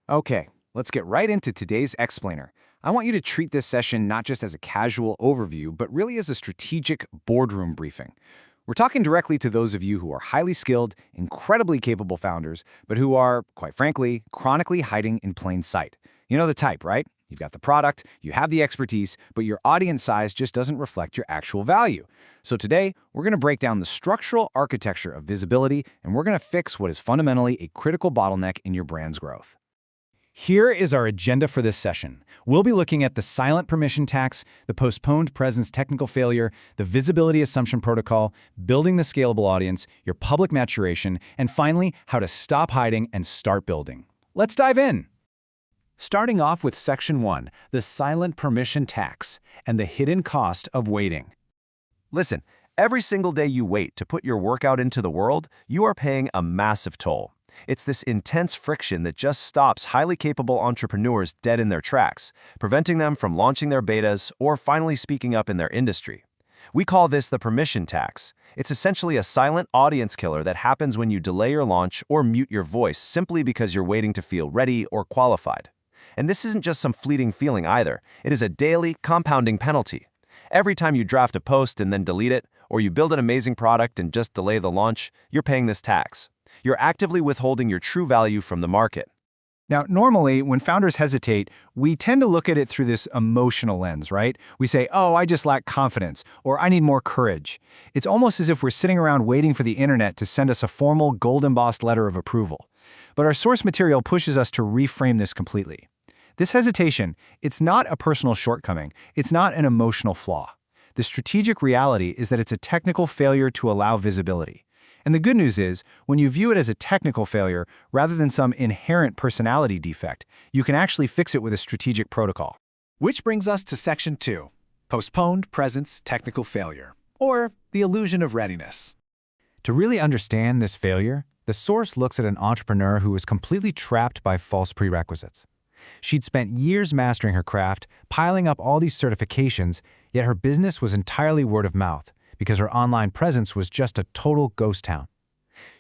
Okay, let's get right into today's explainer. I want you to treat this session not just as a casual overview, but really as a strategic boardroom briefing. We're talking directly to those of you who are highly skilled, incredibly capable founders, but who are, quite frankly, chronically hiding in plain sight. You know the type, right? You've got the product, you have the expertise, but your audience size just doesn't reflect your actual value. So today, we're going to break down the structural architecture of visibility, and we're going to fix what is fundamentally a critical bottleneck in your brand's growth. Here is our agenda for this session. We'll be looking at the silent permission tax, the postponed presence technical failure, the visibility assumption protocol, building the scalable audience, your public maturation, and finally, how to stop hiding and start building. Let's dive in. Starting off with Section 1, the silent permission tax and the hidden cost of waiting. Listen, every single day you wait to put your work out into the world, you are paying a massive toll. It's this intense friction that just stops highly capable entrepreneurs dead in their tracks, preventing them from launching their betas or finally speaking up in their industry. We call this the permission tax. It's essentially a silent audience killer that happens when you delay your launch or mute your voice simply because you're waiting to feel ready or qualified. And this isn't just some fleeting feeling either. It is a daily, compounding penalty. Every time you draft a post and then delete it, or you build an amazing product and just delay the launch, you're paying this tax. You're actively withholding your true value from the market. Now, normally, when founders hesitate, we tend to look at it through this emotional lens, right? We say, oh, I just lack confidence, or I need more courage. It's almost as if we're sitting around waiting for the internet to send us a formal, gold-embossed letter of approval. But our source material pushes us to reframe this completely. This hesitation, it's not a personal shortcoming. It's not an emotional flaw. The strategic reality is that it's a technical failure to allow visibility. And the good news is, when you view it as a technical failure rather than some inherent personality defect, you can actually fix it with a strategic protocol. Which brings us to Section 2, postponed presence technical failure, or the illusion of readiness. To really understand this failure, the source looks at an entrepreneur who was completely trapped by false prerequisites. She'd spent years mastering her craft, piling up all these certifications, yet her business was entirely word of mouth, because her online presence was just a total ghost town.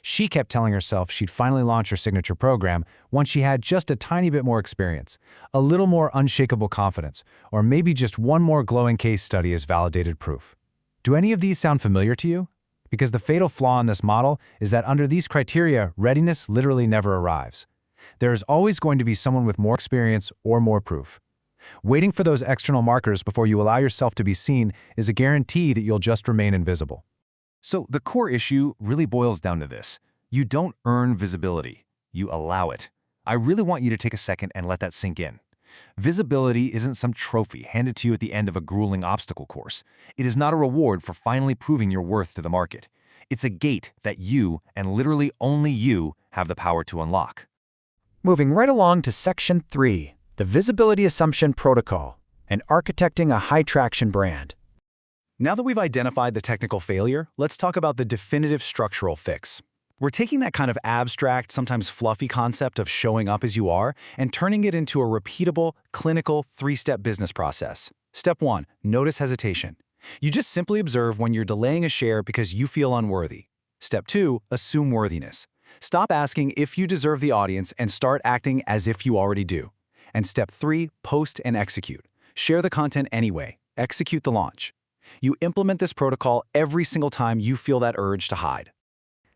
She kept telling herself she'd finally launch her signature program once she had just a tiny bit more experience, a little more unshakable confidence, or maybe just one more glowing case study as validated proof. Do any of these sound familiar to you? Because the fatal flaw in this model is that under these criteria, readiness literally never arrives. There is always going to be someone with more experience or more proof. Waiting for those external markers before you allow yourself to be seen is a guarantee that you'll just remain invisible. So the core issue really boils down to this. You don't earn visibility. You allow it. I really want you to take a second and let that sink in. Visibility isn't some trophy handed to you at the end of a grueling obstacle course. It is not a reward for finally proving your worth to the market. It's a gate that you, and literally only you, have the power to unlock. Moving right along to Section 3. The visibility assumption protocol, and architecting a high-traction brand. Now that we've identified the technical failure, let's talk about the definitive structural fix. We're taking that kind of abstract, sometimes fluffy concept of showing up as you are and turning it into a repeatable, clinical, three-step business process. Step 1, notice hesitation. You just simply observe when you're delaying a share because you feel unworthy. Step 2, assume worthiness. Stop asking if you deserve the audience and start acting as if you already do. And Step 3, post and execute. Share the content anyway. Execute the launch. You implement this protocol every single time you feel that urge to hide.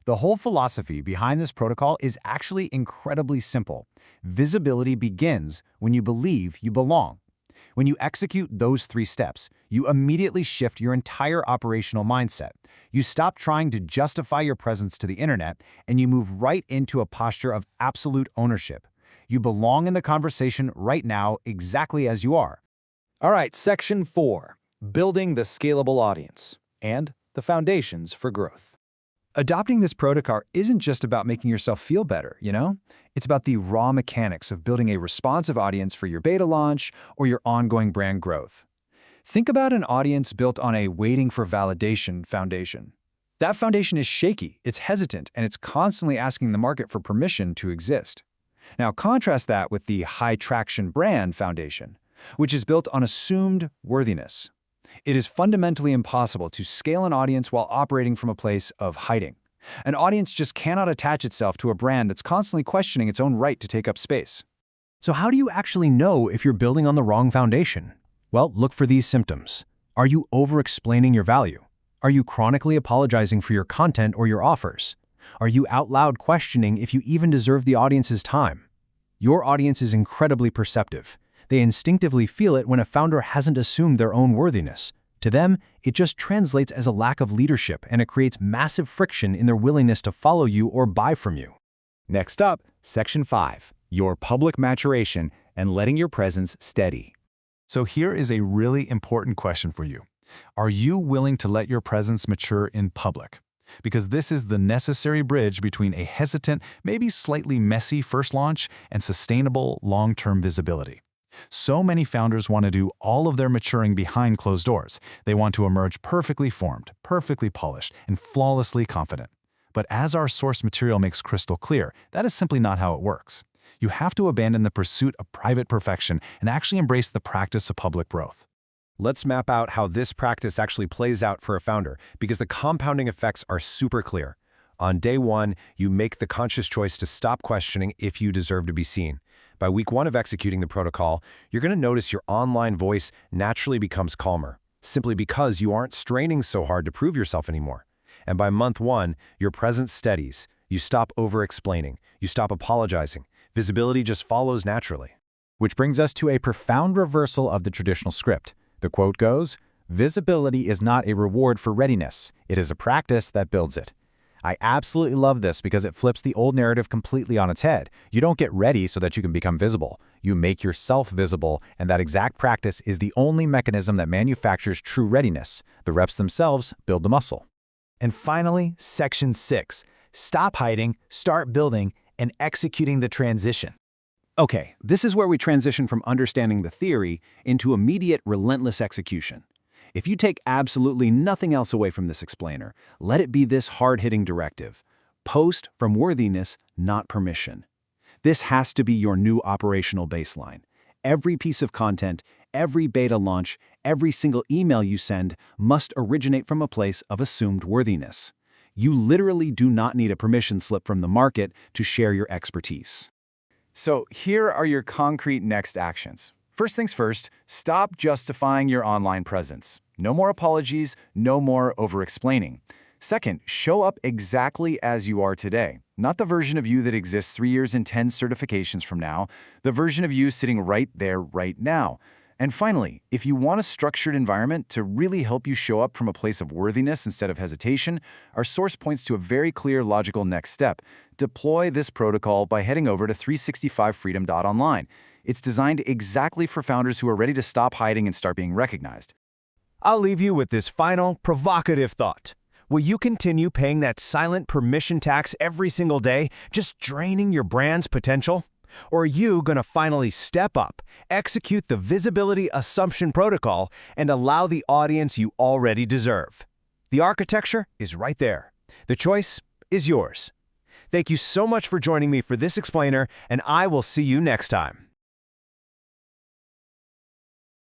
The whole philosophy behind this protocol is actually incredibly simple. Visibility begins when you believe you belong. When you execute those 3 steps, you immediately shift your entire operational mindset. You stop trying to justify your presence to the internet, and you move right into a posture of absolute ownership. You belong in the conversation right now exactly as you are. All right, Section 4, building the scalable audience and the foundations for growth. Adopting this protocol isn't just about making yourself feel better, you know? It's about the raw mechanics of building a responsive audience for your beta launch or your ongoing brand growth. Think about an audience built on a waiting for validation foundation. That foundation is shaky, it's hesitant, and it's constantly asking the market for permission to exist. Now contrast that with the high-traction brand foundation, which is built on assumed worthiness. It is fundamentally impossible to scale an audience while operating from a place of hiding. An audience just cannot attach itself to a brand that's constantly questioning its own right to take up space. So how do you actually know if you're building on the wrong foundation? Well, look for these symptoms. Are you over-explaining your value? Are you chronically apologizing for your content or your offers? Are you out loud questioning if you even deserve the audience's time? Your audience is incredibly perceptive. They instinctively feel it when a founder hasn't assumed their own worthiness. To them, it just translates as a lack of leadership, and it creates massive friction in their willingness to follow you or buy from you. Next up, Section 5, your public maturation and letting your presence steady. So here is a really important question for you. Are you willing to let your presence mature in public? Because this is the necessary bridge between a hesitant, maybe slightly messy first launch and sustainable long-term visibility. So many founders want to do all of their maturing behind closed doors. They want to emerge perfectly formed, perfectly polished, and flawlessly confident. But as our source material makes crystal clear, that is simply not how it works. You have to abandon the pursuit of private perfection and actually embrace the practice of public growth. Let's map out how this practice actually plays out for a founder, because the compounding effects are super clear. On day 1, you make the conscious choice to stop questioning if you deserve to be seen. By week 1 of executing the protocol, you're going to notice your online voice naturally becomes calmer, simply because you aren't straining so hard to prove yourself anymore. And by month 1, your presence steadies. You stop over-explaining. You stop apologizing. Visibility just follows naturally. Which brings us to a profound reversal of the traditional script. The quote goes, "Visibility is not a reward for readiness. It is a practice that builds it." I absolutely love this because it flips the old narrative completely on its head. You don't get ready so that you can become visible. You make yourself visible, and that exact practice is the only mechanism that manufactures true readiness. The reps themselves build the muscle. And finally, Section 6, stop hiding, start building, and executing the transition. Okay, this is where we transition from understanding the theory into immediate, relentless execution. If you take absolutely nothing else away from this explainer, let it be this hard-hitting directive. Post from worthiness, not permission. This has to be your new operational baseline. Every piece of content, every beta launch, every single email you send must originate from a place of assumed worthiness. You literally do not need a permission slip from the market to share your expertise. So here are your concrete next actions. First things first, stop justifying your online presence. No more apologies, no more over-explaining. Second, show up exactly as you are today. Not the version of you that exists 3 years and 10 certifications from now, the version of you sitting right there right now. And finally, if you want a structured environment to really help you show up from a place of worthiness instead of hesitation, our source points to a very clear logical next step. Deploy this protocol by heading over to 365freedom.online. It's designed exactly for founders who are ready to stop hiding and start being recognized. I'll leave you with this final, provocative thought. Will you continue paying that silent permission tax every single day, just draining your brand's potential? Or are you going to finally step up, execute the visibility assumption protocol, and allow the audience you already deserve? The architecture is right there. The choice is yours. Thank you so much for joining me for this explainer, and I will see you next time.